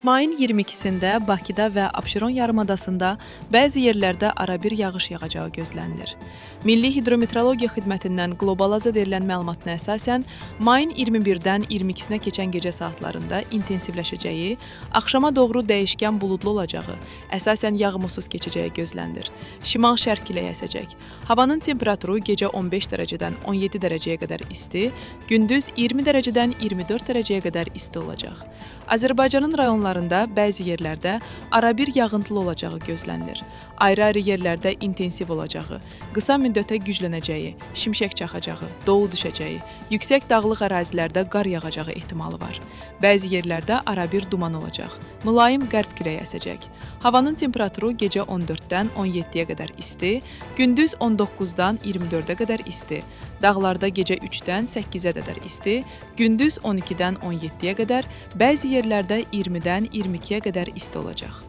Mayın 22-sində Bakıda və Abşeron yarımadasında bəzi yerlərdə arabir yağış yağacağı gözlənilir. Milli Hidrometeorologiya Xidmətindən qlobalaza verilən məlumatına əsasən, mayın 21-dən 22-sinə keçən gecə saatlarında intensivləşəcəyi, axşama doğru dəyişkən buludlu olacağı, əsasən yağmursuz keçəcəyi gözlənilir. Şimal-şərq küləyi əsəcək. Havanın temperaturu gecə 15 dərəcədən 17 dərəcəyə qədər isti, gündüz 20 dərəcədən 24 dərəcəyə qədər isti olacaq. Azərbaycanın rayonlarında bəzi yerlərdə arabir yağıntılı olacağı gözlənilir. Ayrı-ayrı yerlərdə intensiv olacağı, qısa müddətə güclənəcəyi, şimşək çaxacağı, dolu düşəcəyi, yüksək dağlıq ərazilərdə qar yağacağı ehtimalı var. Bəzi yerlərdə arabir duman olacaq. Mülayim qərb küləyi əsəcək. Havanın temperaturu gecə 14-dən 17-yə qədər isti, gündüz 19-dan 24-ə qədər isti, dağlarda gecə 3-dən 8-ə qədər isti, gündüz 12-dən 17-yə qədər, bəzi yerlərdə 20-dən 22-yə qədər isti olacaq.